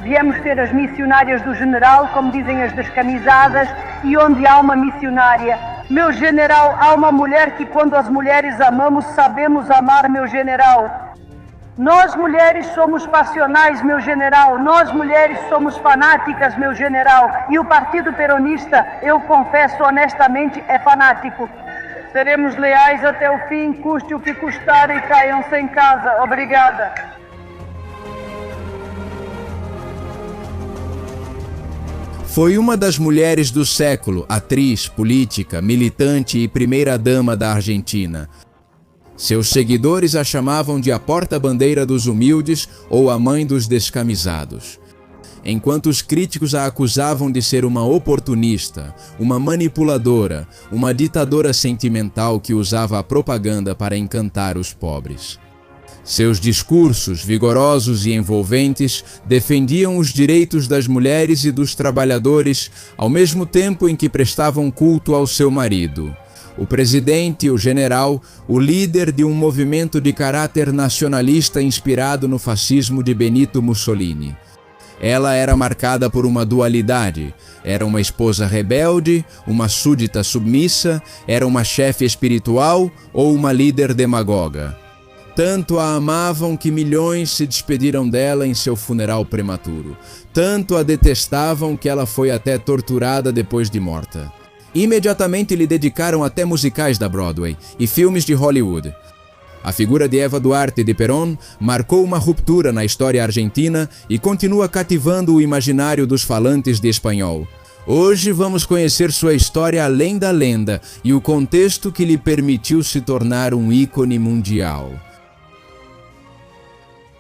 Viemos ter as missionárias do general, como dizem as descamisadas, e onde há uma missionária. Meu general, há uma mulher que quando as mulheres amamos, sabemos amar, meu general. Nós mulheres somos passionais, meu general. Nós mulheres somos fanáticas, meu general. E o Partido Peronista, eu confesso honestamente, é fanático. Seremos leais até o fim, custe o que custar e caiam sem casa. Obrigada. Foi uma das mulheres do século, atriz, política, militante e primeira-dama da Argentina. Seus seguidores a chamavam de a porta-bandeira dos humildes ou a mãe dos descamisados. Enquanto os críticos a acusavam de ser uma oportunista, uma manipuladora, uma ditadora sentimental que usava a propaganda para encantar os pobres. Seus discursos, vigorosos e envolventes, defendiam os direitos das mulheres e dos trabalhadores, ao mesmo tempo em que prestavam culto ao seu marido. O presidente, o general, o líder de um movimento de caráter nacionalista inspirado no fascismo de Benito Mussolini. Ela era marcada por uma dualidade. Era uma esposa rebelde, uma súdita submissa, era uma chefe espiritual ou uma líder demagoga. Tanto a amavam que milhões se despediram dela em seu funeral prematuro. Tanto a detestavam que ela foi até torturada depois de morta. Imediatamente lhe dedicaram até musicais da Broadway e filmes de Hollywood. A figura de Eva Duarte de Perón marcou uma ruptura na história argentina e continua cativando o imaginário dos falantes de espanhol. Hoje vamos conhecer sua história além da lenda e o contexto que lhe permitiu se tornar um ícone mundial.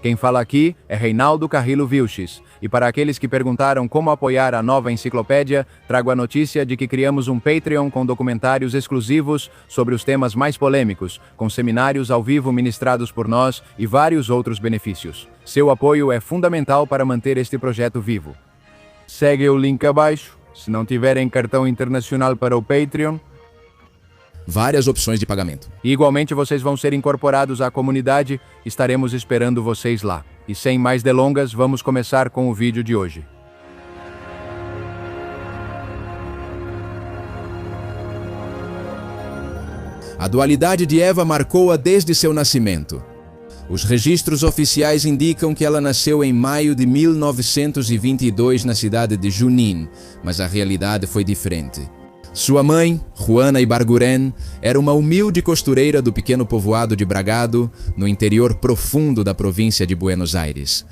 Quem fala aqui é Reinaldo Carrillo Vilches, e para aqueles que perguntaram como apoiar a nova enciclopédia, trago a notícia de que criamos um Patreon com documentários exclusivos sobre os temas mais polêmicos, com seminários ao vivo ministrados por nós e vários outros benefícios. Seu apoio é fundamental para manter este projeto vivo. Segue o link abaixo. Se não tiverem cartão internacional para o Patreon, várias opções de pagamento. Igualmente vocês vão ser incorporados à comunidade, estaremos esperando vocês lá. E sem mais delongas, vamos começar com o vídeo de hoje. A dualidade de Eva marcou-a desde seu nascimento. Os registros oficiais indicam que ela nasceu em maio de 1922 na cidade de Junín, mas a realidade foi diferente. Sua mãe, Juana Ibarguren, era uma humilde costureira do pequeno povoado de Bragado, no interior profundo da província de Buenos Aires.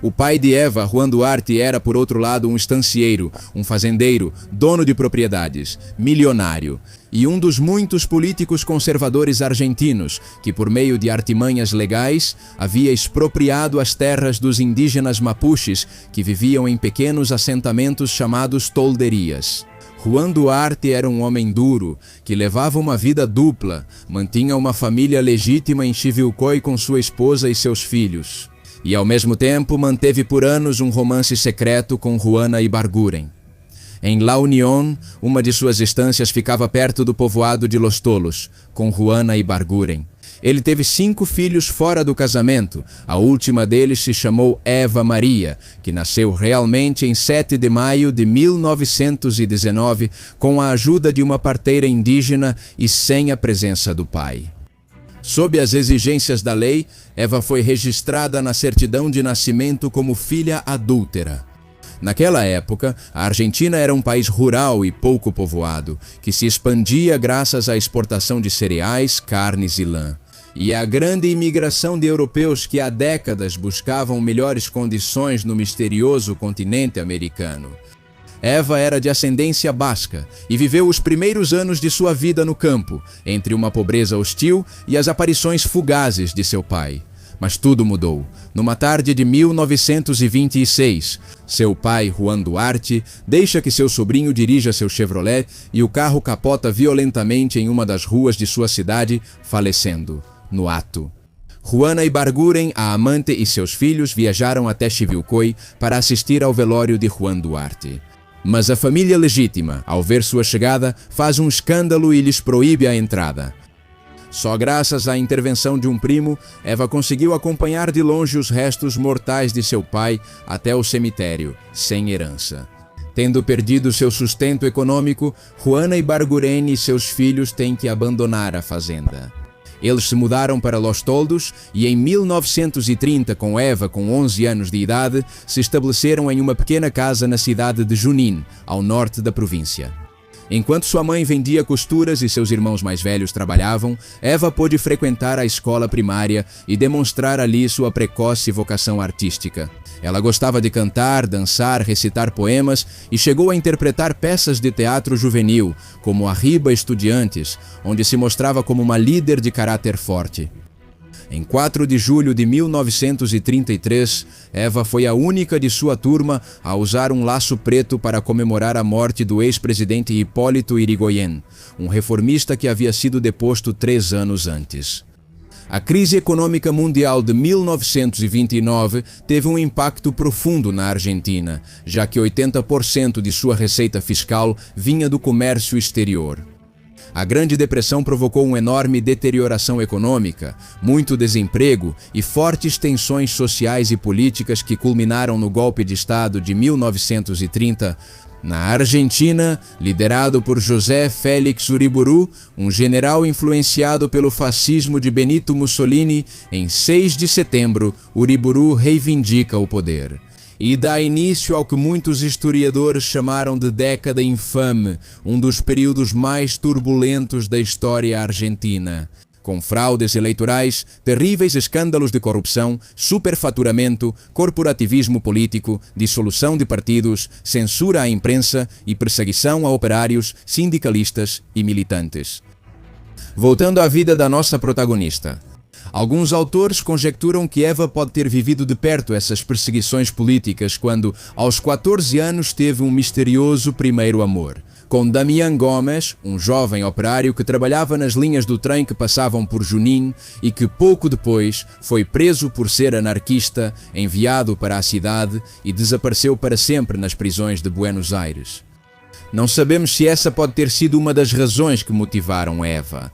O pai de Eva, Juan Duarte, era, por outro lado, um estancieiro, um fazendeiro, dono de propriedades, milionário, e um dos muitos políticos conservadores argentinos que, por meio de artimanhas legais, havia expropriado as terras dos indígenas mapuches que viviam em pequenos assentamentos chamados tolderias. Juan Duarte era um homem duro, que levava uma vida dupla, mantinha uma família legítima em Chivilcoy com sua esposa e seus filhos. E ao mesmo tempo manteve por anos um romance secreto com Juana Ibarguren. Em La Unión, uma de suas estâncias ficava perto do povoado de Los Tolos, com Juana Ibarguren. Ele teve 5 filhos fora do casamento. A última deles se chamou Eva Maria, que nasceu realmente em 7 de maio de 1919, com a ajuda de uma parteira indígena e sem a presença do pai. Sob as exigências da lei, Eva foi registrada na certidão de nascimento como filha adúltera. Naquela época, a Argentina era um país rural e pouco povoado, que se expandia graças à exportação de cereais, carnes e lã. E a grande imigração de europeus que há décadas buscavam melhores condições no misterioso continente americano. Eva era de ascendência basca e viveu os primeiros anos de sua vida no campo, entre uma pobreza hostil e as aparições fugazes de seu pai. Mas tudo mudou. Numa tarde de 1926, seu pai, Juan Duarte, deixa que seu sobrinho dirija seu Chevrolet e o carro capota violentamente em uma das ruas de sua cidade, falecendo no ato. Juana Ibarguren, a amante e seus filhos viajaram até Chivilcoy para assistir ao velório de Juan Duarte. Mas a família legítima, ao ver sua chegada, faz um escândalo e lhes proíbe a entrada. Só graças à intervenção de um primo, Eva conseguiu acompanhar de longe os restos mortais de seu pai até o cemitério, sem herança. Tendo perdido seu sustento econômico, Juana Ibargurén e seus filhos têm que abandonar a fazenda. Eles se mudaram para Los Toldos e em 1930, com Eva com 11 anos de idade, se estabeleceram em uma pequena casa na cidade de Junín, ao norte da província. Enquanto sua mãe vendia costuras e seus irmãos mais velhos trabalhavam, Eva pôde frequentar a escola primária e demonstrar ali sua precoce vocação artística. Ela gostava de cantar, dançar, recitar poemas e chegou a interpretar peças de teatro juvenil, como Arriba Estudiantes, onde se mostrava como uma líder de caráter forte. Em 4 de julho de 1933, Eva foi a única de sua turma a usar um laço preto para comemorar a morte do ex-presidente Hipólito Yrigoyen, um reformista que havia sido deposto 3 anos antes. A crise econômica mundial de 1929 teve um impacto profundo na Argentina, já que 80% de sua receita fiscal vinha do comércio exterior. A Grande Depressão provocou uma enorme deterioração econômica, muito desemprego e fortes tensões sociais e políticas que culminaram no golpe de Estado de 1930, na Argentina, liderado por José Félix Uriburu, um general influenciado pelo fascismo de Benito Mussolini. Em 6 de setembro, Uriburu reivindica o poder e dá início ao que muitos historiadores chamaram de década infame, um dos períodos mais turbulentos da história argentina, com fraudes eleitorais, terríveis escândalos de corrupção, superfaturamento, corporativismo político, dissolução de partidos, censura à imprensa e perseguição a operários, sindicalistas e militantes. Voltando à vida da nossa protagonista. Alguns autores conjecturam que Eva pode ter vivido de perto essas perseguições políticas quando, aos 14 anos, teve um misterioso primeiro amor. Com Damián Gómez, um jovem operário que trabalhava nas linhas do trem que passavam por Junín e que pouco depois foi preso por ser anarquista, enviado para a cidade e desapareceu para sempre nas prisões de Buenos Aires. Não sabemos se essa pode ter sido uma das razões que motivaram Eva.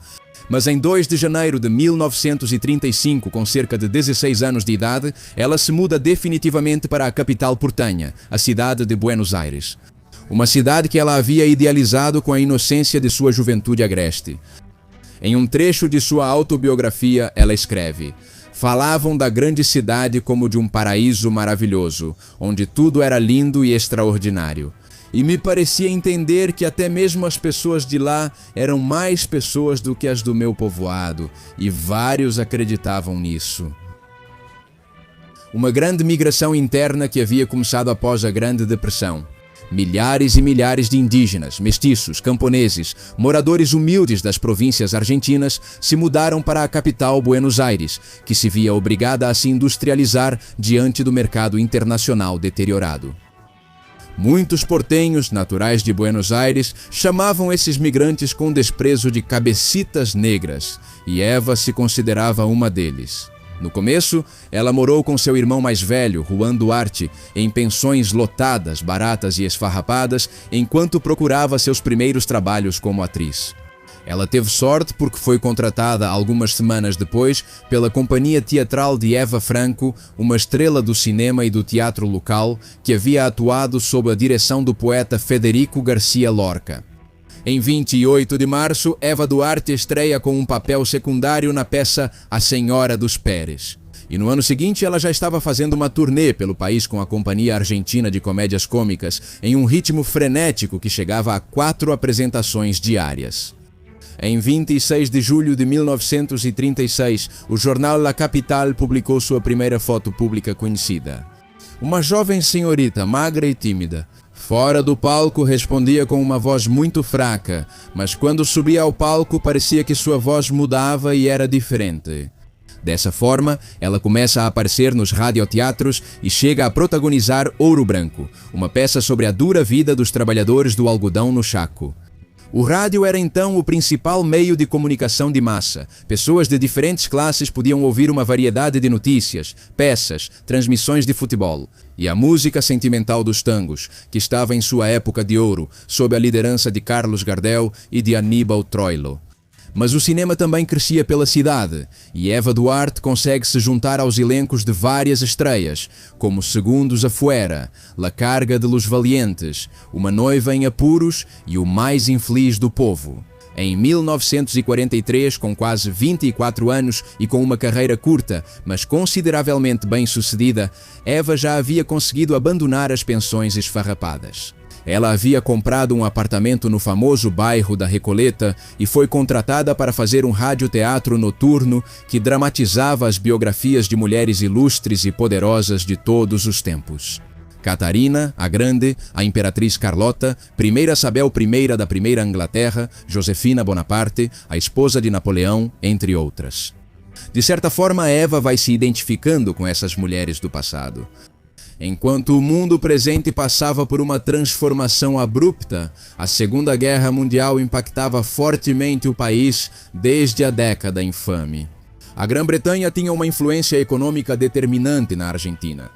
Mas em 2 de janeiro de 1935, com cerca de 16 anos de idade, ela se muda definitivamente para a capital portenha, a cidade de Buenos Aires. Uma cidade que ela havia idealizado com a inocência de sua juventude agreste. Em um trecho de sua autobiografia, ela escreve: "Falavam da grande cidade como de um paraíso maravilhoso, onde tudo era lindo e extraordinário. E me parecia entender que até mesmo as pessoas de lá eram mais pessoas do que as do meu povoado, e vários acreditavam nisso." Uma grande migração interna que havia começado após a Grande Depressão. Milhares e milhares de indígenas, mestiços, camponeses, moradores humildes das províncias argentinas se mudaram para a capital Buenos Aires, que se via obrigada a se industrializar diante do mercado internacional deteriorado. Muitos portenhos, naturais de Buenos Aires, chamavam esses migrantes com desprezo de cabecitas negras, e Eva se considerava uma deles. No começo, ela morou com seu irmão mais velho, Juan Duarte, em pensões lotadas, baratas e esfarrapadas, enquanto procurava seus primeiros trabalhos como atriz. Ela teve sorte porque foi contratada algumas semanas depois pela Companhia Teatral de Eva Franco, uma estrela do cinema e do teatro local que havia atuado sob a direção do poeta Federico Garcia Lorca. Em 28 de março, Eva Duarte estreia com um papel secundário na peça A Senhora dos Pérez. E no ano seguinte ela já estava fazendo uma turnê pelo país com a Companhia Argentina de Comédias Cômicas, em um ritmo frenético que chegava a 4 apresentações diárias. Em 26 de julho de 1936, o jornal La Capital publicou sua primeira foto pública conhecida. Uma jovem senhorita, magra e tímida. Fora do palco respondia com uma voz muito fraca, mas quando subia ao palco parecia que sua voz mudava e era diferente. Dessa forma, ela começa a aparecer nos radioteatros e chega a protagonizar Ouro Branco, uma peça sobre a dura vida dos trabalhadores do algodão no Chaco. O rádio era então o principal meio de comunicação de massa. Pessoas de diferentes classes podiam ouvir uma variedade de notícias, peças, transmissões de futebol. E a música sentimental dos tangos, que estava em sua época de ouro, sob a liderança de Carlos Gardel e de Aníbal Troilo. Mas o cinema também crescia pela cidade, e Eva Duarte consegue se juntar aos elencos de várias estreias, como Segundos Afuera, La Carga de los Valientes, Uma Noiva em Apuros e O Mais Infeliz do Povo. Em 1943, com quase 24 anos e com uma carreira curta, mas consideravelmente bem-sucedida, Eva já havia conseguido abandonar as pensões esfarrapadas. Ela havia comprado um apartamento no famoso bairro da Recoleta e foi contratada para fazer um radioteatro noturno que dramatizava as biografias de mulheres ilustres e poderosas de todos os tempos. Catarina, a Grande, a Imperatriz Carlota, Primeira Isabel I da Primeira Inglaterra, Josefina Bonaparte, a esposa de Napoleão, entre outras. De certa forma, Eva vai se identificando com essas mulheres do passado. Enquanto o mundo presente passava por uma transformação abrupta, a Segunda Guerra Mundial impactava fortemente o país desde a década infame. A Grã-Bretanha tinha uma influência econômica determinante na Argentina.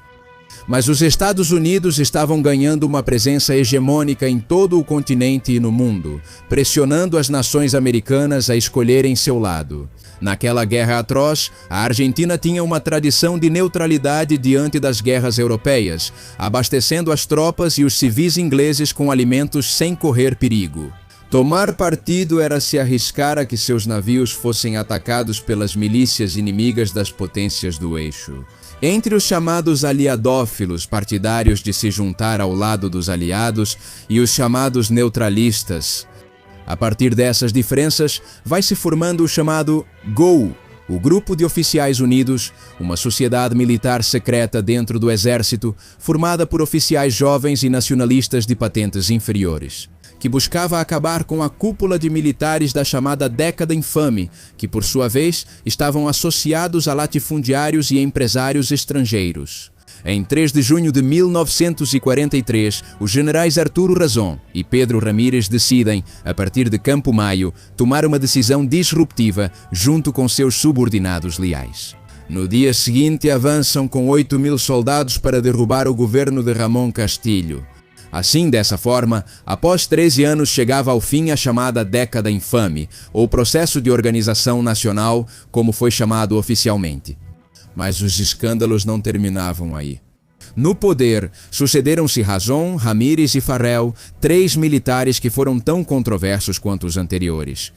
Mas os Estados Unidos estavam ganhando uma presença hegemônica em todo o continente e no mundo, pressionando as nações americanas a escolherem seu lado. Naquela guerra atroz, a Argentina tinha uma tradição de neutralidade diante das guerras europeias, abastecendo as tropas e os civis ingleses com alimentos sem correr perigo. Tomar partido era se arriscar a que seus navios fossem atacados pelas milícias inimigas das potências do eixo. Entre os chamados aliadófilos, partidários de se juntar ao lado dos aliados, e os chamados neutralistas. A partir dessas diferenças, vai se formando o chamado GOU, o Grupo de Oficiais Unidos, uma sociedade militar secreta dentro do exército, formada por oficiais jovens e nacionalistas de patentes inferiores, que buscava acabar com a cúpula de militares da chamada década infame, que por sua vez estavam associados a latifundiários e empresários estrangeiros. Em 3 de junho de 1943, os generais Arturo Razón e Pedro Ramírez decidem, a partir de Campo Maio, tomar uma decisão disruptiva junto com seus subordinados leais. No dia seguinte, avançam com 8.000 soldados para derrubar o governo de Ramón Castillo. Assim, dessa forma, após 13 anos chegava ao fim a chamada Década Infame, ou Processo de Organização Nacional, como foi chamado oficialmente. Mas os escândalos não terminavam aí. No poder, sucederam-se Razón, Ramírez e Farrell, 3 militares que foram tão controversos quanto os anteriores.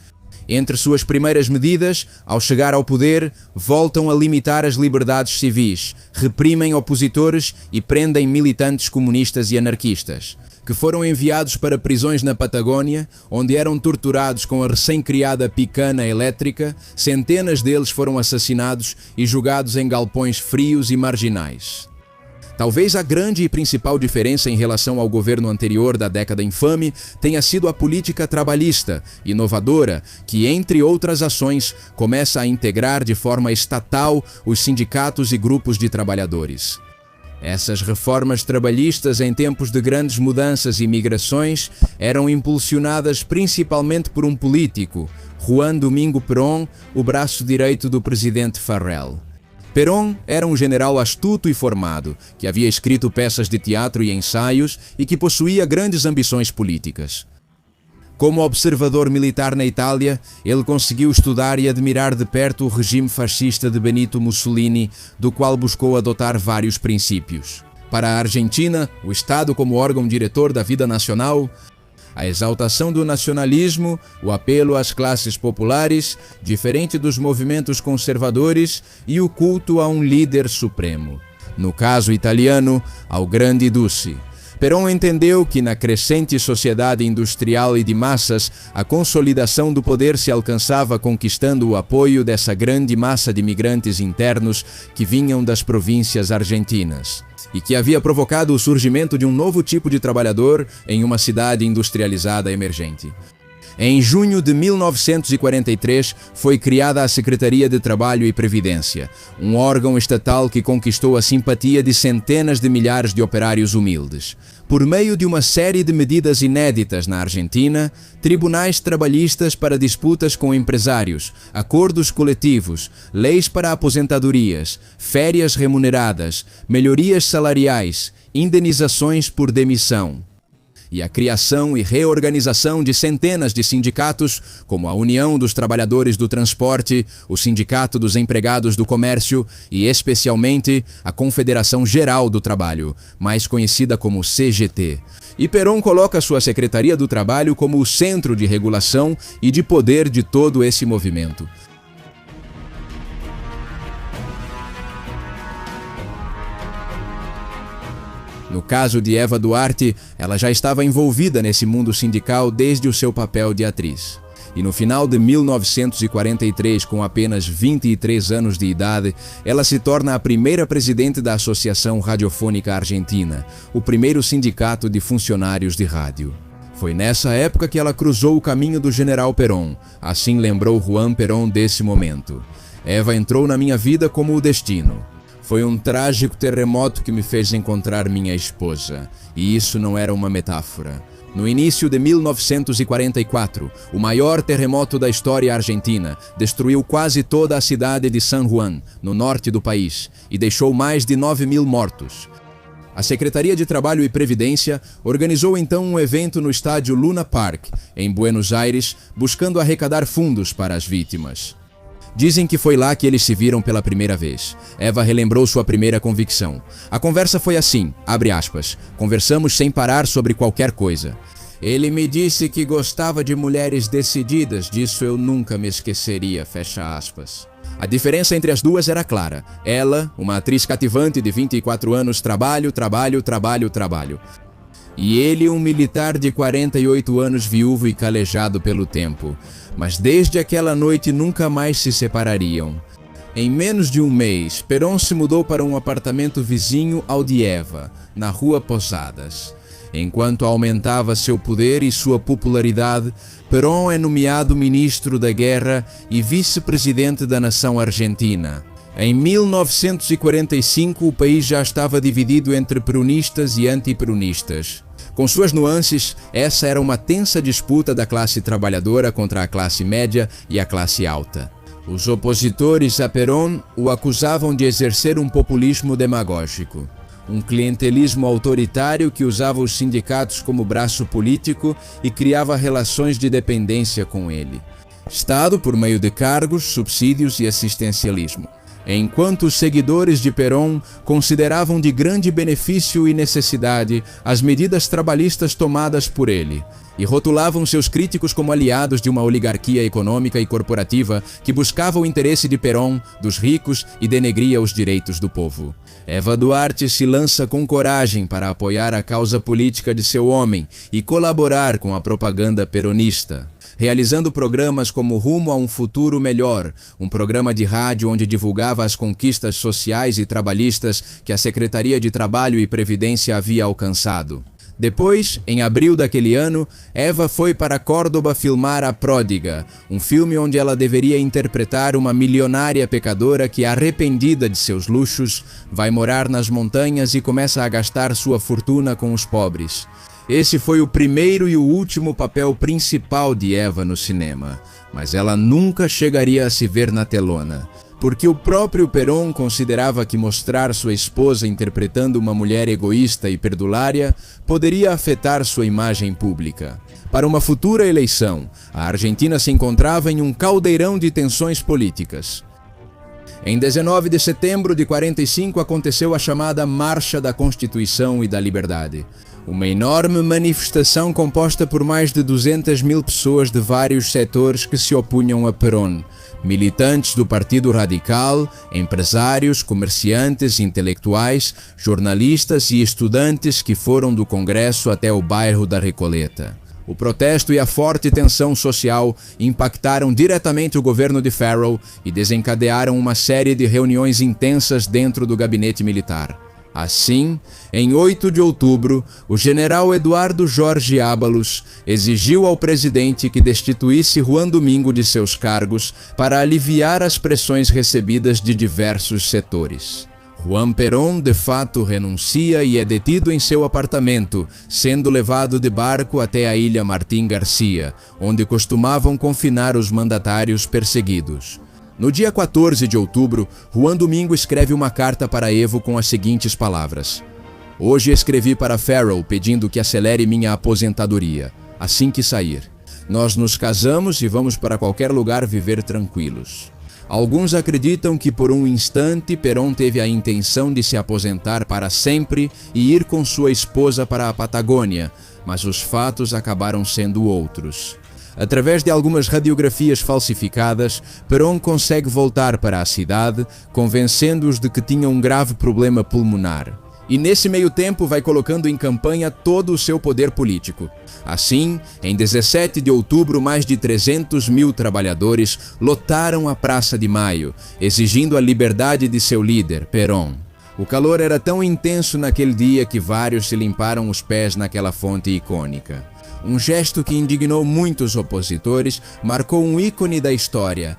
Entre suas primeiras medidas, ao chegar ao poder, voltam a limitar as liberdades civis, reprimem opositores e prendem militantes comunistas e anarquistas, que foram enviados para prisões na Patagônia, onde eram torturados com a recém-criada picana elétrica. Centenas deles foram assassinados e jogados em galpões frios e marginais. Talvez a grande e principal diferença em relação ao governo anterior da década infame tenha sido a política trabalhista, inovadora, que, entre outras ações, começa a integrar de forma estatal os sindicatos e grupos de trabalhadores. Essas reformas trabalhistas em tempos de grandes mudanças e migrações eram impulsionadas principalmente por um político, Juan Domingo Perón, o braço direito do presidente Farrell. Perón era um general astuto e formado, que havia escrito peças de teatro e ensaios e que possuía grandes ambições políticas. Como observador militar na Itália, ele conseguiu estudar e admirar de perto o regime fascista de Benito Mussolini, do qual buscou adotar vários princípios. Para a Argentina, o Estado como órgão diretor da vida nacional, a exaltação do nacionalismo, o apelo às classes populares, diferente dos movimentos conservadores, e o culto a um líder supremo. No caso italiano, ao Grande Duce. Perón entendeu que na crescente sociedade industrial e de massas, a consolidação do poder se alcançava conquistando o apoio dessa grande massa de migrantes internos que vinham das províncias argentinas, e que havia provocado o surgimento de um novo tipo de trabalhador em uma cidade industrializada emergente. Em junho de 1943, foi criada a Secretaria de Trabalho e Previdência, um órgão estatal que conquistou a simpatia de centenas de milhares de operários humildes. Por meio de uma série de medidas inéditas na Argentina, tribunais trabalhistas para disputas com empresários, acordos coletivos, leis para aposentadorias, férias remuneradas, melhorias salariais, indenizações por demissão. e a criação e reorganização de centenas de sindicatos, como a União dos Trabalhadores do Transporte, o Sindicato dos Empregados do Comércio e, especialmente, a Confederação Geral do Trabalho, mais conhecida como CGT. E Perón coloca sua Secretaria do Trabalho como o centro de regulação e de poder de todo esse movimento. No caso de Eva Duarte, ela já estava envolvida nesse mundo sindical desde o seu papel de atriz. E no final de 1943, com apenas 23 anos de idade, ela se torna a primeira presidente da Associação Radiofônica Argentina, o primeiro sindicato de funcionários de rádio. Foi nessa época que ela cruzou o caminho do general Perón, assim lembrou Juan Perón desse momento. Eva entrou na minha vida como o destino. Foi um trágico terremoto que me fez encontrar minha esposa, e isso não era uma metáfora. No início de 1944, o maior terremoto da história argentina destruiu quase toda a cidade de San Juan, no norte do país, e deixou mais de 9.000 mortos. A Secretaria de Trabalho e Previdência organizou então um evento no estádio Luna Park, em Buenos Aires, buscando arrecadar fundos para as vítimas. Dizem que foi lá que eles se viram pela primeira vez. Eva relembrou sua primeira convicção. A conversa foi assim, abre aspas, conversamos sem parar sobre qualquer coisa. Ele me disse que gostava de mulheres decididas, disso eu nunca me esqueceria, fecha aspas. A diferença entre as duas era clara. Ela, uma atriz cativante de 24 anos, trabalho. E ele, um militar de 48 anos, viúvo e calejado pelo tempo. Mas desde aquela noite nunca mais se separariam. Em menos de um mês, Perón se mudou para um apartamento vizinho ao de Eva, na Rua Posadas. Enquanto aumentava seu poder e sua popularidade, Perón é nomeado ministro da Guerra e vice-presidente da nação argentina. Em 1945, o país já estava dividido entre peronistas e antiperonistas. Com suas nuances, essa era uma tensa disputa da classe trabalhadora contra a classe média e a classe alta. Os opositores a Perón o acusavam de exercer um populismo demagógico, um clientelismo autoritário que usava os sindicatos como braço político e criava relações de dependência com ele. Estado por meio de cargos, subsídios e assistencialismo. Enquanto os seguidores de Perón consideravam de grande benefício e necessidade as medidas trabalhistas tomadas por ele, e rotulavam seus críticos como aliados de uma oligarquia econômica e corporativa que buscava o interesse de Perón, dos ricos e denegria os direitos do povo. Eva Duarte se lança com coragem para apoiar a causa política de seu homem e colaborar com a propaganda peronista, realizando programas como Rumo a um Futuro Melhor, um programa de rádio onde divulgava as conquistas sociais e trabalhistas que a Secretaria de Trabalho e Previdência havia alcançado. Depois, em abril daquele ano, Eva foi para Córdoba filmar A Pródiga, um filme onde ela deveria interpretar uma milionária pecadora que, arrependida de seus luxos, vai morar nas montanhas e começa a gastar sua fortuna com os pobres. Esse foi o primeiro e o último papel principal de Eva no cinema, mas ela nunca chegaria a se ver na telona, porque o próprio Perón considerava que mostrar sua esposa interpretando uma mulher egoísta e perdulária poderia afetar sua imagem pública. Para uma futura eleição, a Argentina se encontrava em um caldeirão de tensões políticas. Em 19 de setembro de 45 aconteceu a chamada Marcha da Constituição e da Liberdade. Uma enorme manifestação composta por mais de 200.000 pessoas de vários setores que se opunham a Perón. Militantes do Partido Radical, empresários, comerciantes, intelectuais, jornalistas e estudantes que foram do Congresso até o bairro da Recoleta. O protesto e a forte tensão social impactaram diretamente o governo de Farrell e desencadearam uma série de reuniões intensas dentro do gabinete militar. Assim, em 8 de outubro, o general Eduardo Jorge Ábalos exigiu ao presidente que destituísse Juan Domingo de seus cargos para aliviar as pressões recebidas de diversos setores. Juan Perón, de fato, renuncia e é detido em seu apartamento, sendo levado de barco até a ilha Martín García, onde costumavam confinar os mandatários perseguidos. No dia 14 de outubro, Juan Domingo escreve uma carta para Evo com as seguintes palavras: Hoje escrevi para Farrell pedindo que acelere minha aposentadoria, assim que sair. Nós nos casamos e vamos para qualquer lugar viver tranquilos. Alguns acreditam que por um instante Perón teve a intenção de se aposentar para sempre e ir com sua esposa para a Patagônia, mas os fatos acabaram sendo outros. Através de algumas radiografias falsificadas, Perón consegue voltar para a cidade, convencendo-os de que tinha um grave problema pulmonar. E nesse meio tempo vai colocando em campanha todo o seu poder político. Assim, em 17 de outubro, mais de 300 mil trabalhadores lotaram a Praça de Maio, exigindo a liberdade de seu líder, Perón. O calor era tão intenso naquele dia que vários se limparam os pés naquela fonte icônica. Um gesto que indignou muitos opositores, marcou um ícone da história.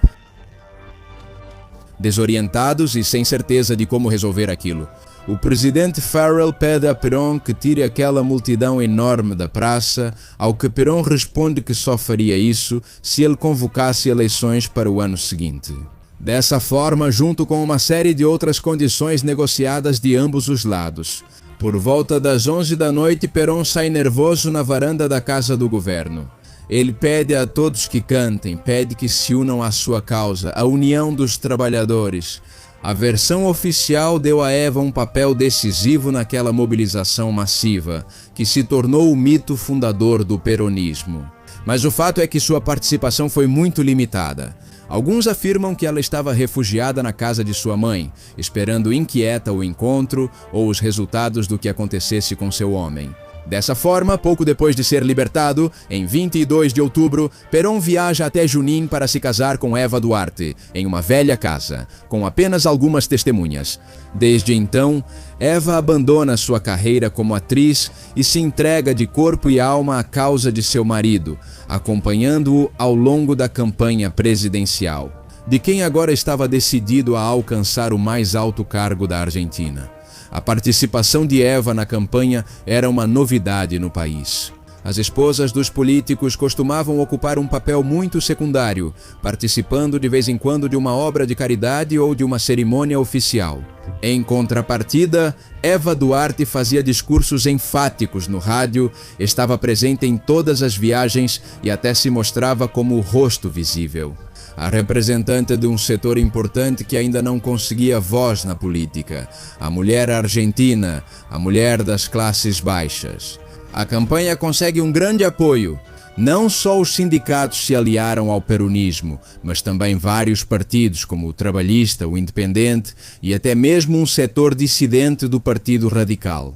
Desorientados e sem certeza de como resolver aquilo, o presidente Farrell pede a Perón que tire aquela multidão enorme da praça, ao que Perón responde que só faria isso se ele convocasse eleições para o ano seguinte. Dessa forma, junto com uma série de outras condições negociadas de ambos os lados. Por volta das 11 da noite, Perón sai nervoso na varanda da Casa do Governo. Ele pede a todos que cantem, pede que se unam à sua causa, a união dos trabalhadores. A versão oficial deu a Eva um papel decisivo naquela mobilização massiva, que se tornou o mito fundador do peronismo. Mas o fato é que sua participação foi muito limitada. Alguns afirmam que ela estava refugiada na casa de sua mãe, esperando inquieta o encontro ou os resultados do que acontecesse com seu homem. Dessa forma, pouco depois de ser libertado, em 22 de outubro, Perón viaja até Junín para se casar com Eva Duarte, em uma velha casa, com apenas algumas testemunhas. Desde então, Eva abandona sua carreira como atriz e se entrega de corpo e alma à causa de seu marido, acompanhando-o ao longo da campanha presidencial, de quem agora estava decidido a alcançar o mais alto cargo da Argentina. A participação de Eva na campanha era uma novidade no país. As esposas dos políticos costumavam ocupar um papel muito secundário, participando de vez em quando de uma obra de caridade ou de uma cerimônia oficial. Em contrapartida, Eva Duarte fazia discursos enfáticos no rádio, estava presente em todas as viagens e até se mostrava como o rosto visível. A representante de um setor importante que ainda não conseguia voz na política, a mulher argentina, a mulher das classes baixas. A campanha consegue um grande apoio. Não só os sindicatos se aliaram ao peronismo, mas também vários partidos como o Trabalhista, o Independente e até mesmo um setor dissidente do Partido Radical.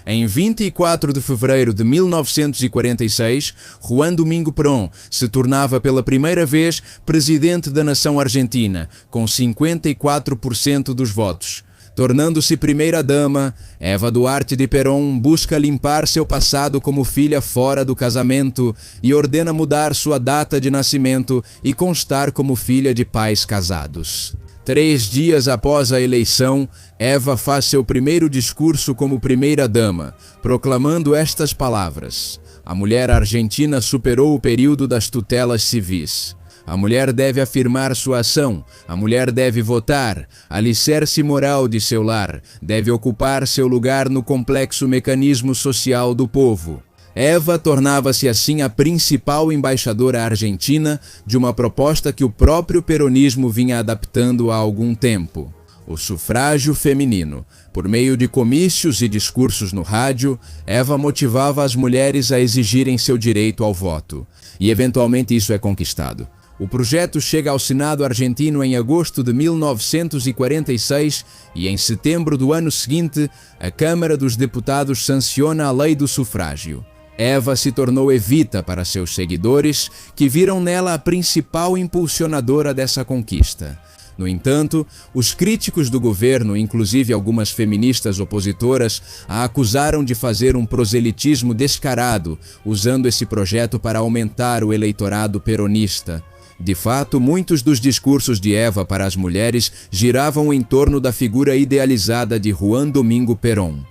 Em 24 de fevereiro de 1946, Juan Domingo Perón se tornava pela primeira vez presidente da nação argentina, com 54% dos votos. Tornando-se primeira-dama, Eva Duarte de Perón busca limpar seu passado como filha fora do casamento e ordena mudar sua data de nascimento e constar como filha de pais casados. 3 dias após a eleição, Eva faz seu primeiro discurso como primeira-dama, proclamando estas palavras: a mulher argentina superou o período das tutelas civis. A mulher deve afirmar sua ação, a mulher deve votar, alicerce moral de seu lar, deve ocupar seu lugar no complexo mecanismo social do povo. Eva tornava-se assim a principal embaixadora argentina de uma proposta que o próprio peronismo vinha adaptando há algum tempo: o sufrágio feminino. Por meio de comícios e discursos no rádio, Eva motivava as mulheres a exigirem seu direito ao voto. E eventualmente isso é conquistado. O projeto chega ao Senado argentino em agosto de 1946 e em setembro do ano seguinte, a Câmara dos Deputados sanciona a lei do sufrágio. Eva se tornou Evita para seus seguidores, que viram nela a principal impulsionadora dessa conquista. No entanto, os críticos do governo, inclusive algumas feministas opositoras, a acusaram de fazer um proselitismo descarado, usando esse projeto para aumentar o eleitorado peronista. De fato, muitos dos discursos de Eva para as mulheres giravam em torno da figura idealizada de Juan Domingo Perón.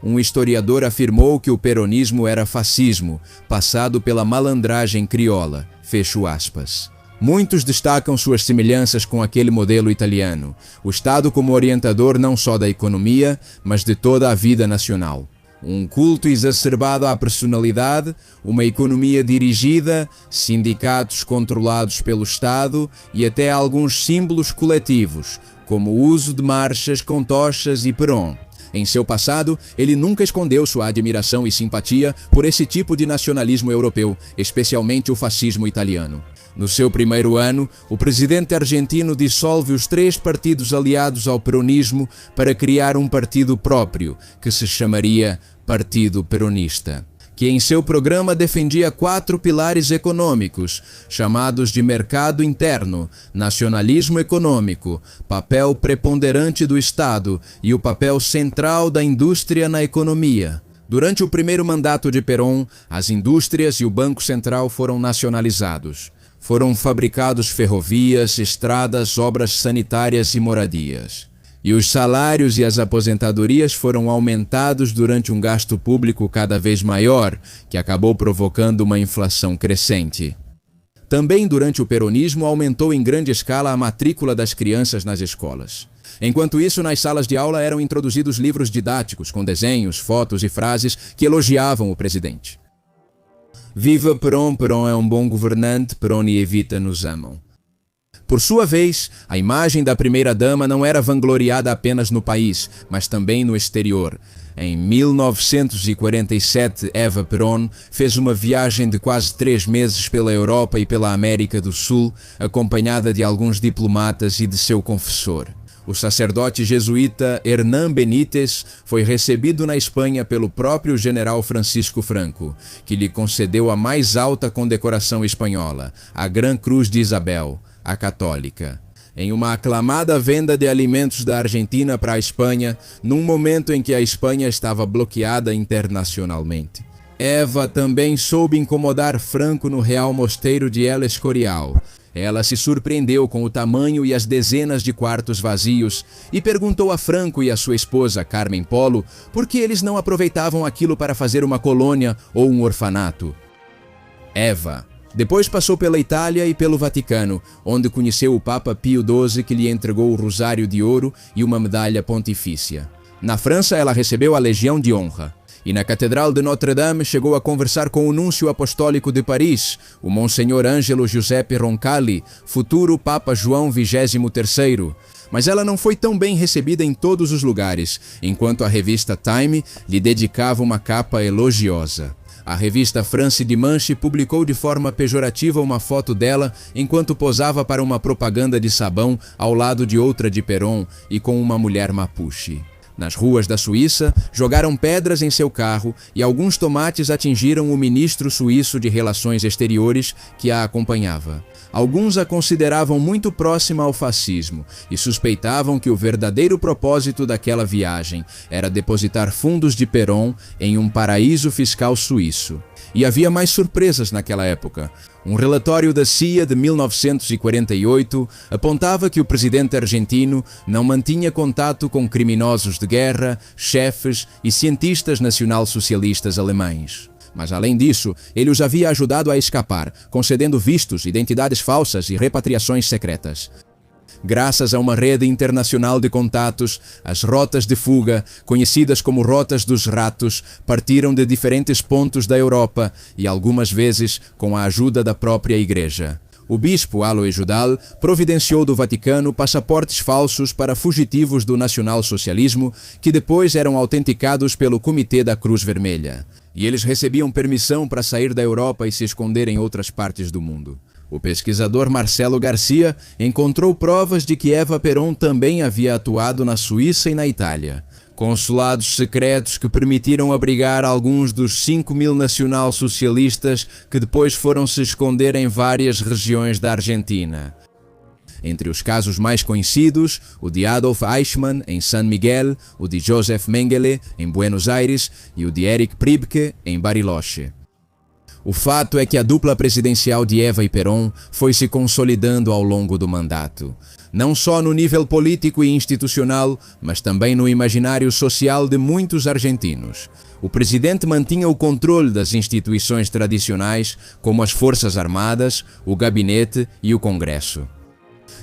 Um historiador afirmou que o peronismo era fascismo, passado pela malandragem crioula. Fecho aspas. Muitos destacam suas semelhanças com aquele modelo italiano, o Estado como orientador não só da economia, mas de toda a vida nacional. Um culto exacerbado à personalidade, uma economia dirigida, sindicatos controlados pelo Estado e até alguns símbolos coletivos, como o uso de marchas com tochas e perón. Em seu passado, ele nunca escondeu sua admiração e simpatia por esse tipo de nacionalismo europeu, especialmente o fascismo italiano. No seu primeiro ano, o presidente argentino dissolve os 3 partidos aliados ao peronismo para criar um partido próprio, que se chamaria Partido Peronista, que em seu programa defendia 4 pilares econômicos, chamados de mercado interno, nacionalismo econômico, papel preponderante do Estado e o papel central da indústria na economia. Durante o primeiro mandato de Perón, as indústrias e o Banco Central foram nacionalizados. Foram fabricados ferrovias, estradas, obras sanitárias e moradias. E os salários e as aposentadorias foram aumentados durante um gasto público cada vez maior, que acabou provocando uma inflação crescente. Também durante o peronismo aumentou em grande escala a matrícula das crianças nas escolas. Enquanto isso, nas salas de aula eram introduzidos livros didáticos com desenhos, fotos e frases que elogiavam o presidente. Viva Perón, Perón é um bom governante, Perón e Evita nos amam. Por sua vez, a imagem da primeira-dama não era vangloriada apenas no país, mas também no exterior. Em 1947, Eva Perón fez uma viagem de quase 3 meses pela Europa e pela América do Sul, acompanhada de alguns diplomatas e de seu confessor. O sacerdote jesuíta Hernán Benítez foi recebido na Espanha pelo próprio general Francisco Franco, que lhe concedeu a mais alta condecoração espanhola, a Gran Cruz de Isabel, a Católica, em uma aclamada venda de alimentos da Argentina para a Espanha, num momento em que a Espanha estava bloqueada internacionalmente. Eva também soube incomodar Franco no Real Mosteiro de El Escorial. Ela se surpreendeu com o tamanho e as dezenas de quartos vazios e perguntou a Franco e a sua esposa, Carmen Polo, por que eles não aproveitavam aquilo para fazer uma colônia ou um orfanato. Eva depois passou pela Itália e pelo Vaticano, onde conheceu o Papa Pio XII, que lhe entregou o Rosário de Ouro e uma medalha pontifícia. Na França, ela recebeu a Legião de Honra. E na Catedral de Notre-Dame chegou a conversar com o Núncio Apostólico de Paris, o Monsenhor Ângelo Giuseppe Roncalli, futuro Papa João XXIII. Mas ela não foi tão bem recebida em todos os lugares, enquanto a revista Time lhe dedicava uma capa elogiosa. A revista France Dimanche publicou de forma pejorativa uma foto dela enquanto posava para uma propaganda de sabão ao lado de outra de Perón e com uma mulher mapuche. Nas ruas da Suíça, jogaram pedras em seu carro e alguns tomates atingiram o ministro suíço de Relações Exteriores que a acompanhava. Alguns a consideravam muito próxima ao fascismo e suspeitavam que o verdadeiro propósito daquela viagem era depositar fundos de Perón em um paraíso fiscal suíço. E havia mais surpresas naquela época. Um relatório da CIA de 1948 apontava que o presidente argentino não mantinha contato com criminosos de guerra, chefes e cientistas nacional-socialistas alemães. Mas, além disso, ele os havia ajudado a escapar, concedendo vistos, identidades falsas e repatriações secretas. Graças a uma rede internacional de contatos, as rotas de fuga, conhecidas como Rotas dos Ratos, partiram de diferentes pontos da Europa e, algumas vezes, com a ajuda da própria Igreja. O bispo Aloy Judal providenciou do Vaticano passaportes falsos para fugitivos do nacionalsocialismo que depois eram autenticados pelo Comitê da Cruz Vermelha. E eles recebiam permissão para sair da Europa e se esconder em outras partes do mundo. O pesquisador Marcelo Garcia encontrou provas de que Eva Perón também havia atuado na Suíça e na Itália. Consulados secretos que permitiram abrigar alguns dos 5.000 nacional-socialistas que depois foram se esconder em várias regiões da Argentina. Entre os casos mais conhecidos, o de Adolf Eichmann, em San Miguel, o de Joseph Mengele, em Buenos Aires, e o de Erich Priebke, em Bariloche. O fato é que a dupla presidencial de Eva e Perón foi se consolidando ao longo do mandato. Não só no nível político e institucional, mas também no imaginário social de muitos argentinos. O presidente mantinha o controle das instituições tradicionais, como as Forças Armadas, o Gabinete e o Congresso.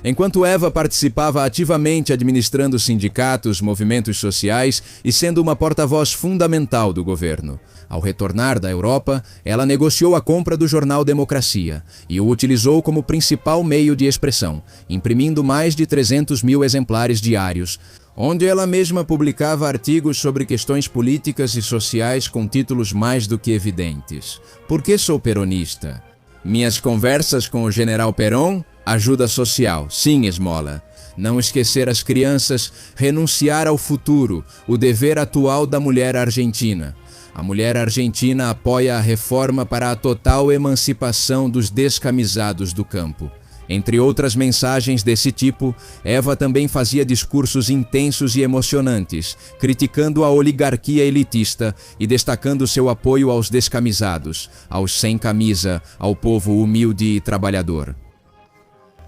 Enquanto Eva participava ativamente administrando sindicatos, movimentos sociais e sendo uma porta-voz fundamental do governo. Ao retornar da Europa, ela negociou a compra do jornal Democracia e o utilizou como principal meio de expressão, imprimindo mais de 300 mil exemplares diários, onde ela mesma publicava artigos sobre questões políticas e sociais com títulos mais do que evidentes. Por que sou peronista? Minhas conversas com o general Perón? Ajuda social, sim, esmola. Não esquecer as crianças, renunciar ao futuro, o dever atual da mulher argentina. A mulher argentina apoia a reforma para a total emancipação dos descamisados do campo. Entre outras mensagens desse tipo, Eva também fazia discursos intensos e emocionantes, criticando a oligarquia elitista e destacando seu apoio aos descamisados, aos sem camisa, ao povo humilde e trabalhador.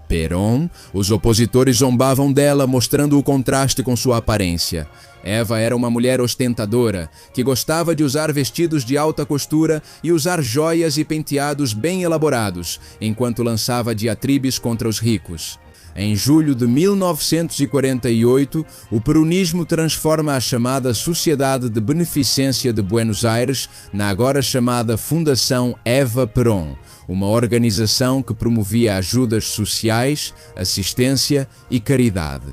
Perón, os opositores zombavam dela, mostrando o contraste com sua aparência. Eva era uma mulher ostentadora, que gostava de usar vestidos de alta costura e usar joias e penteados bem elaborados, enquanto lançava diatribes contra os ricos. Em julho de 1948, o peronismo transforma a chamada Sociedade de Beneficência de Buenos Aires na agora chamada Fundação Eva Perón, uma organização que promovia ajudas sociais, assistência e caridade.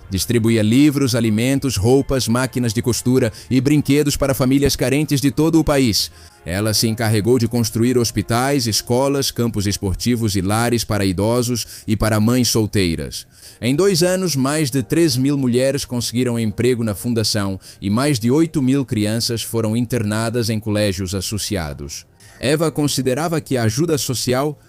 Distribuía livros, alimentos, roupas, máquinas de costura e brinquedos para famílias carentes de todo o país. Ela se encarregou de construir hospitais, escolas, campos esportivos e lares para idosos e para mães solteiras. Em 2 anos, mais de 3.000 mulheres conseguiram emprego na fundação e mais de 8.000 crianças foram internadas em colégios associados. Eva considerava que a ajuda social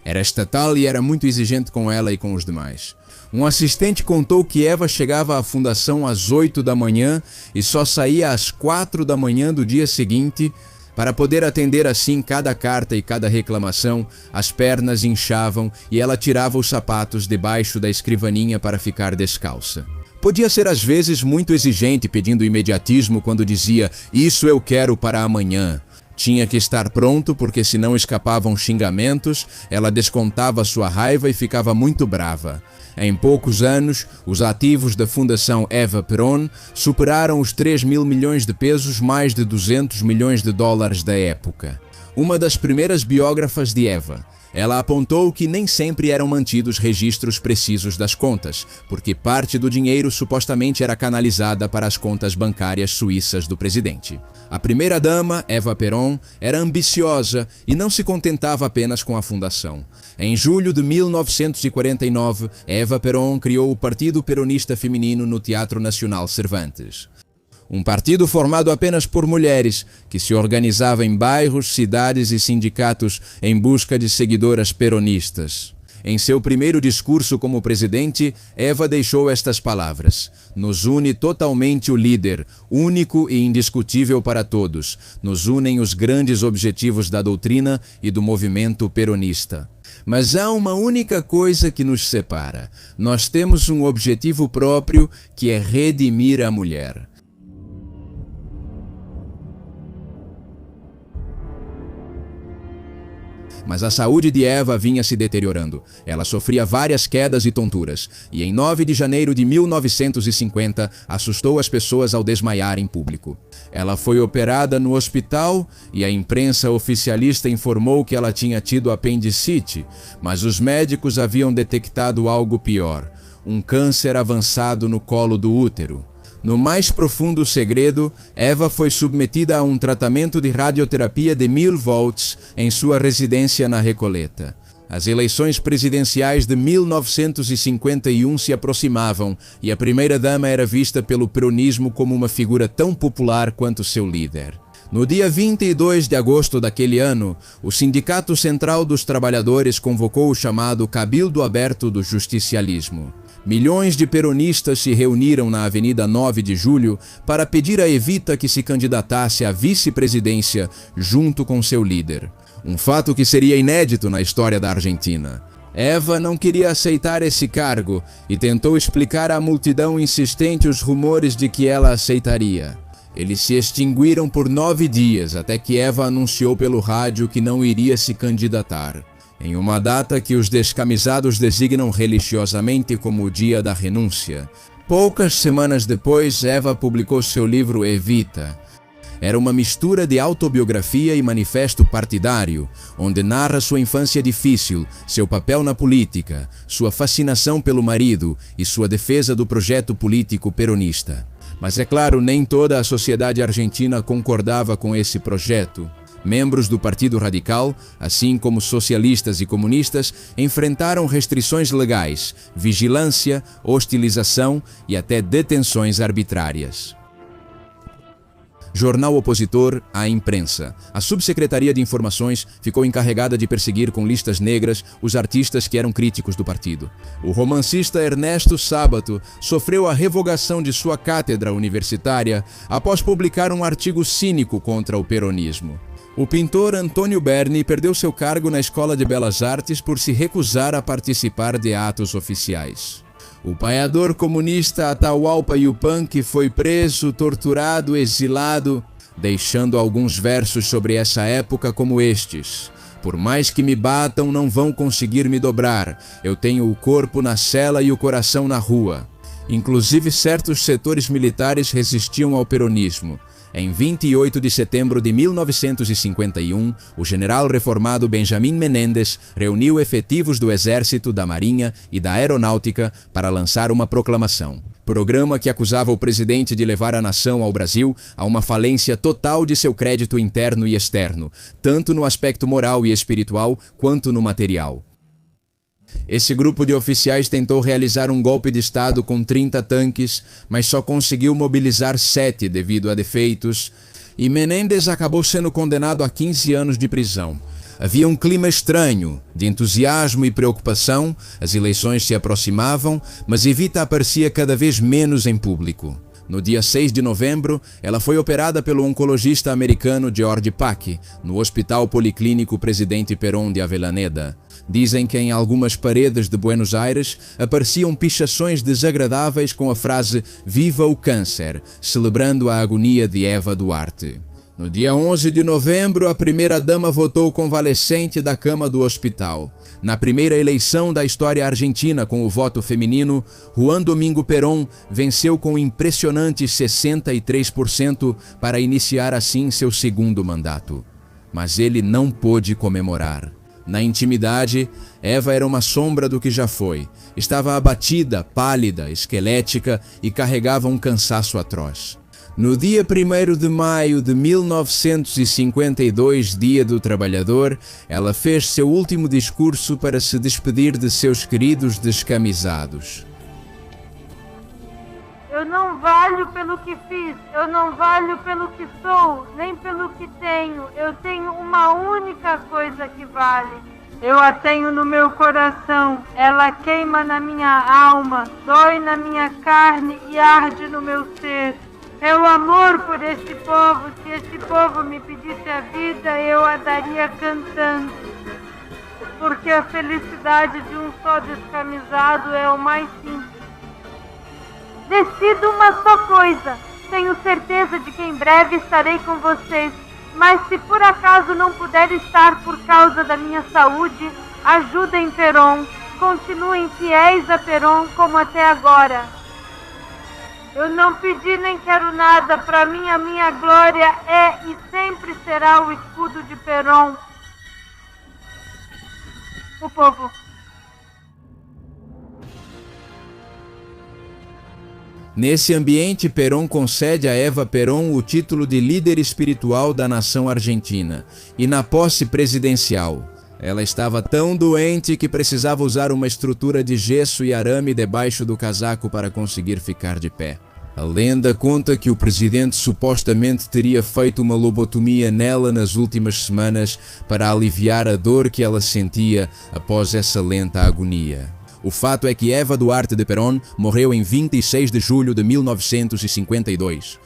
era estatal e era muito exigente com ela e com os demais. Um assistente contou que Eva chegava à fundação às 8 da manhã e só saía às 4 da manhã do dia seguinte. Para poder atender assim cada carta e cada reclamação, as pernas inchavam e ela tirava os sapatos debaixo da escrivaninha para ficar descalça. Podia ser às vezes muito exigente, pedindo imediatismo quando dizia "isso eu quero para amanhã". Tinha que estar pronto porque senão escapavam xingamentos, ela descontava sua raiva e ficava muito brava. Em poucos anos, os ativos da Fundação Eva Perón superaram os 3.000 milhões de pesos, mais de 200 milhões de dólares da época. Uma das primeiras biógrafas de Eva, ela apontou que nem sempre eram mantidos registros precisos das contas, porque parte do dinheiro supostamente era canalizada para as contas bancárias suíças do presidente. A primeira-dama, Eva Perón, era ambiciosa e não se contentava apenas com a fundação. Em julho de 1949, Eva Perón criou o Partido Peronista Feminino no Teatro Nacional Cervantes. Um partido formado apenas por mulheres, que se organizava em bairros, cidades e sindicatos em busca de seguidoras peronistas. Em seu primeiro discurso como presidente, Eva deixou estas palavras: "Nos une totalmente o líder, único e indiscutível para todos. Nos unem os grandes objetivos da doutrina e do movimento peronista. Mas há uma única coisa que nos separa. Nós temos um objetivo próprio, que é redimir a mulher." Mas a saúde de Eva vinha se deteriorando. Ela sofria várias quedas e tonturas, e em 9 de janeiro de 1950 assustou as pessoas ao desmaiar em público. Ela foi operada no hospital e a imprensa oficialista informou que ela tinha tido apendicite, mas os médicos haviam detectado algo pior: um câncer avançado no colo do útero. No mais profundo segredo, Eva foi submetida a um tratamento de radioterapia de 1000 volts em sua residência na Recoleta. As eleições presidenciais de 1951 se aproximavam e a primeira-dama era vista pelo peronismo como uma figura tão popular quanto seu líder. No dia 22 de agosto daquele ano, o Sindicato Central dos Trabalhadores convocou o chamado Cabildo Aberto do Justicialismo. Milhões de peronistas se reuniram na Avenida 9 de Julho para pedir a Evita que se candidatasse à vice-presidência junto com seu líder. Um fato que seria inédito na história da Argentina. Eva não queria aceitar esse cargo e tentou explicar à multidão insistente os rumores de que ela aceitaria. Eles se extinguiram por 9 dias até que Eva anunciou pelo rádio que não iria se candidatar, em uma data que os descamisados designam religiosamente como o dia da renúncia. Poucas semanas depois, Eva publicou seu livro Evita. Era uma mistura de autobiografia e manifesto partidário, onde narra sua infância difícil, seu papel na política, sua fascinação pelo marido e sua defesa do projeto político peronista. Mas é claro, nem toda a sociedade argentina concordava com esse projeto. Membros do Partido Radical, assim como socialistas e comunistas, enfrentaram restrições legais, vigilância, hostilização e até detenções arbitrárias. Jornal opositor à imprensa. A Subsecretaria de Informações ficou encarregada de perseguir com listas negras os artistas que eram críticos do partido. O romancista Ernesto Sábato sofreu a revogação de sua cátedra universitária após publicar um artigo cínico contra o peronismo. O pintor Antônio Berni perdeu seu cargo na Escola de Belas Artes por se recusar a participar de atos oficiais. O paiador comunista Atahualpa Yupanqui foi preso, torturado, exilado, deixando alguns versos sobre essa época como estes. Por mais que me batam, não vão conseguir me dobrar. Eu tenho o corpo na cela e o coração na rua. Inclusive, certos setores militares resistiam ao peronismo. Em 28 de setembro de 1951, o general reformado Benjamin Menendez reuniu efetivos do Exército, da Marinha e da Aeronáutica para lançar uma proclamação. Programa que acusava o presidente de levar a nação ao Brasil a uma falência total de seu crédito interno e externo, tanto no aspecto moral e espiritual quanto no material. Esse grupo de oficiais tentou realizar um golpe de Estado com 30 tanques, mas só conseguiu mobilizar 7 devido a defeitos, e Menendez acabou sendo condenado a 15 anos de prisão. Havia um clima estranho, de entusiasmo e preocupação, as eleições se aproximavam, mas Evita aparecia cada vez menos em público. No dia 6 de novembro, ela foi operada pelo oncologista americano George Pack, no Hospital Policlínico Presidente Perón de Avellaneda. Dizem que em algumas paredes de Buenos Aires apareciam pichações desagradáveis com a frase "Viva o câncer", celebrando a agonia de Eva Duarte. No dia 11 de novembro, a primeira-dama votou convalescente da cama do hospital. Na primeira eleição da história argentina com o voto feminino, Juan Domingo Perón venceu com impressionantes 63% para iniciar assim seu segundo mandato. Mas ele não pôde comemorar. Na intimidade, Eva era uma sombra do que já foi. Estava abatida, pálida, esquelética e carregava um cansaço atroz. No dia 1º de maio de 1952, Dia do Trabalhador, ela fez seu último discurso para se despedir de seus queridos descamisados. Eu não valho pelo que fiz, eu não valho pelo que sou, nem pelo que tenho. Eu tenho uma única coisa que vale. Eu a tenho no meu coração, ela queima na minha alma, dói na minha carne e arde no meu ser. É o amor por esse povo. Se esse povo me pedisse a vida, eu a daria cantando. Porque a felicidade de um só descamisado é o mais simples. Decido uma só coisa. Tenho certeza de que em breve estarei com vocês. Mas se por acaso não puder estar por causa da minha saúde, ajudem Perón. Continuem fiéis a Perón como até agora. Eu não pedi nem quero nada. Para mim, a minha glória é e sempre será o escudo de Perón. O povo. Nesse ambiente, Perón concede a Eva Perón o título de líder espiritual da nação argentina. E na posse presidencial, ela estava tão doente que precisava usar uma estrutura de gesso e arame debaixo do casaco para conseguir ficar de pé. A lenda conta que o presidente supostamente teria feito uma lobotomia nela nas últimas semanas para aliviar a dor que ela sentia após essa lenta agonia. O fato é que Eva Duarte de Perón morreu em 26 de julho de 1952.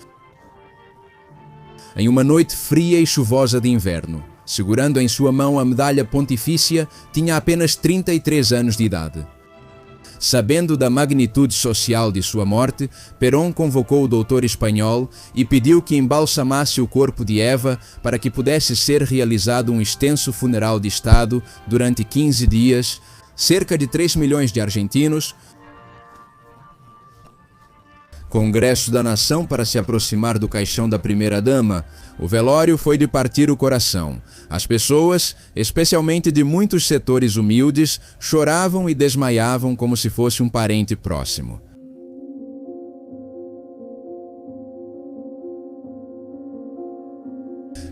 Em uma noite fria e chuvosa de inverno. Segurando em sua mão a medalha pontifícia, tinha apenas 33 anos de idade. Sabendo da magnitude social de sua morte, Perón convocou o doutor espanhol e pediu que embalsamasse o corpo de Eva para que pudesse ser realizado um extenso funeral de Estado durante 15 dias, cerca de 3 milhões de argentinos, Congresso da Nação para se aproximar do caixão da primeira-dama. O velório foi de partir o coração. As pessoas, especialmente de muitos setores humildes, choravam e desmaiavam como se fosse um parente próximo.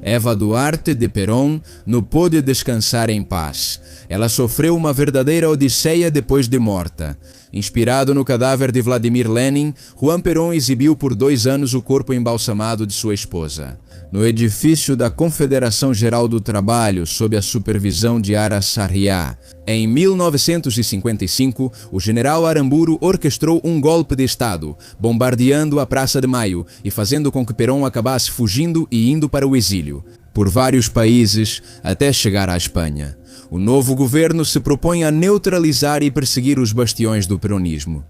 Eva Duarte de Perón não pôde descansar em paz. Ela sofreu uma verdadeira odisseia depois de morta. Inspirado no cadáver de Vladimir Lenin, Juan Perón exibiu por 2 anos o corpo embalsamado de sua esposa. No edifício da Confederação Geral do Trabalho, sob a supervisão de Ara Sarriá. Em 1955, o general Aramburu orquestrou um golpe de Estado, bombardeando a Praça de Maio e fazendo com que Perón acabasse fugindo e indo para o exílio, por vários países, até chegar à Espanha. O novo governo se propõe a neutralizar e perseguir os bastiões do peronismo.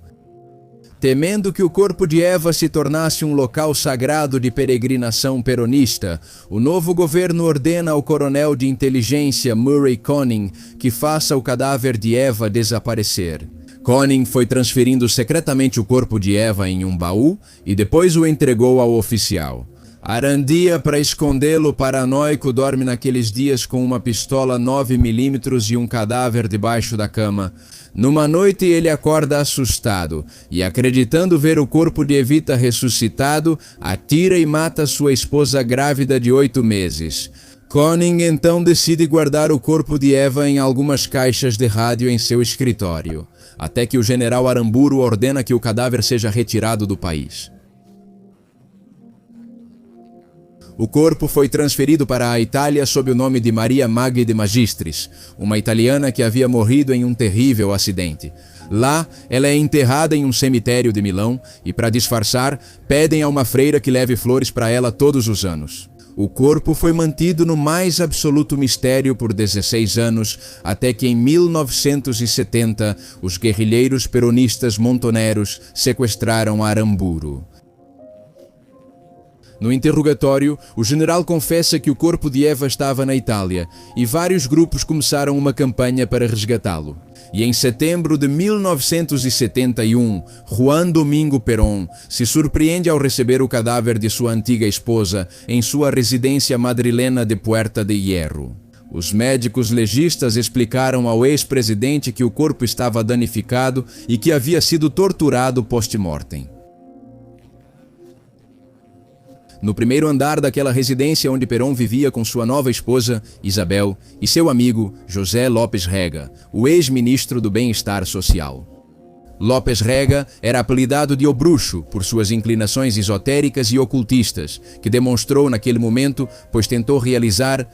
Temendo que o corpo de Eva se tornasse um local sagrado de peregrinação peronista, o novo governo ordena ao coronel de inteligência Murray Conning que faça o cadáver de Eva desaparecer. Conning foi transferindo secretamente o corpo de Eva em um baú e depois o entregou ao oficial. Arandia, para escondê-lo, paranoico, dorme naqueles dias com uma pistola 9mm e um cadáver debaixo da cama. Numa noite ele acorda assustado e, acreditando ver o corpo de Evita ressuscitado, atira e mata sua esposa grávida de 8 meses. Conning então decide guardar o corpo de Eva em algumas caixas de rádio em seu escritório, até que o general Aramburu ordena que o cadáver seja retirado do país. O corpo foi transferido para a Itália sob o nome de Maria Maggi de Magistris, uma italiana que havia morrido em um terrível acidente. Lá, ela é enterrada em um cemitério de Milão e, para disfarçar, pedem a uma freira que leve flores para ela todos os anos. O corpo foi mantido no mais absoluto mistério por 16 anos, até que em 1970 os guerrilheiros peronistas montoneros sequestraram Aramburu. No interrogatório, o general confessa que o corpo de Eva estava na Itália e vários grupos começaram uma campanha para resgatá-lo. E em setembro de 1971, Juan Domingo Perón se surpreende ao receber o cadáver de sua antiga esposa em sua residência madrilena de Puerta de Hierro. Os médicos legistas explicaram ao ex-presidente que o corpo estava danificado e que havia sido torturado post-mortem. No primeiro andar daquela residência onde Perón vivia com sua nova esposa, Isabel, e seu amigo, José López Rega, o ex-ministro do Bem-Estar Social. López Rega era apelidado de O Bruxo por suas inclinações esotéricas e ocultistas, que demonstrou naquele momento, pois tentou realizar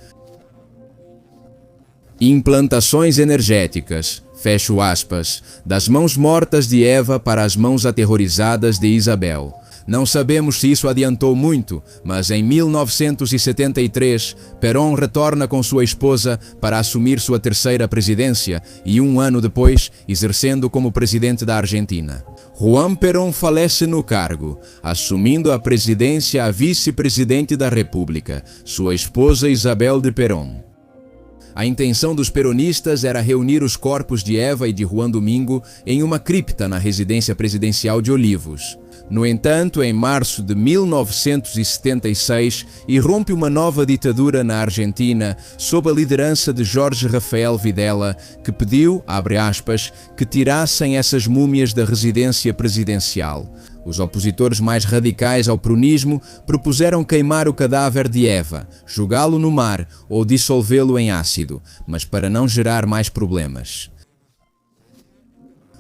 implantações energéticas, fecho aspas, das mãos mortas de Eva para as mãos aterrorizadas de Isabel. Não sabemos se isso adiantou muito, mas em 1973, Perón retorna com sua esposa para assumir sua terceira presidência e 1 ano depois, exercendo como presidente da Argentina. Juan Perón falece no cargo, assumindo a presidência a vice-presidente da República, sua esposa Isabel de Perón. A intenção dos peronistas era reunir os corpos de Eva e de Juan Domingo em uma cripta na residência presidencial de Olivos. No entanto, em março de 1976, irrompe uma nova ditadura na Argentina, sob a liderança de Jorge Rafael Videla, que pediu, abre aspas, que tirassem essas múmias da residência presidencial. Os opositores mais radicais ao peronismo propuseram queimar o cadáver de Eva, jogá-lo no mar ou dissolvê-lo em ácido, mas para não gerar mais problemas.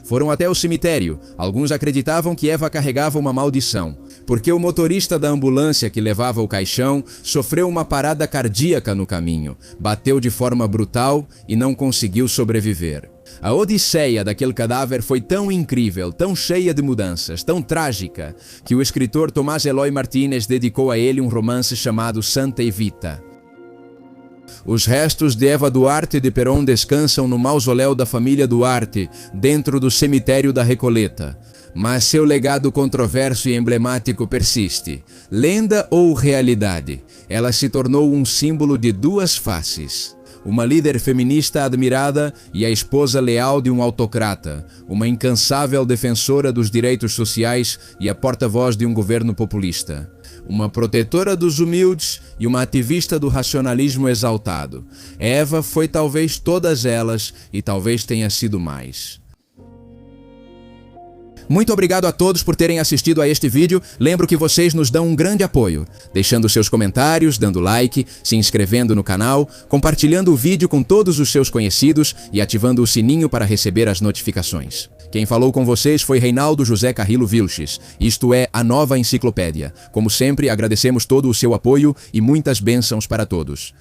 Foram até o cemitério. Alguns acreditavam que Eva carregava uma maldição, porque o motorista da ambulância que levava o caixão sofreu uma parada cardíaca no caminho, bateu de forma brutal e não conseguiu sobreviver. A odisseia daquele cadáver foi tão incrível, tão cheia de mudanças, tão trágica, que o escritor Tomás Eloy Martínez dedicou a ele um romance chamado Santa Evita. Os restos de Eva Duarte de Perón descansam no mausoléu da família Duarte, dentro do cemitério da Recoleta. Mas seu legado controverso e emblemático persiste. Lenda ou realidade? Ela se tornou um símbolo de duas faces. Uma líder feminista admirada e a esposa leal de um autocrata, uma incansável defensora dos direitos sociais e a porta-voz de um governo populista. Uma protetora dos humildes e uma ativista do racionalismo exaltado. Eva foi talvez todas elas e talvez tenha sido mais. Muito obrigado a todos por terem assistido a este vídeo. Lembro que vocês nos dão um grande apoio, deixando seus comentários, dando like, se inscrevendo no canal, compartilhando o vídeo com todos os seus conhecidos e ativando o sininho para receber as notificações. Quem falou com vocês foi Reinaldo José Carrillo Vilches. Isto é a Nova Enciclopédia. Como sempre, agradecemos todo o seu apoio e muitas bênçãos para todos.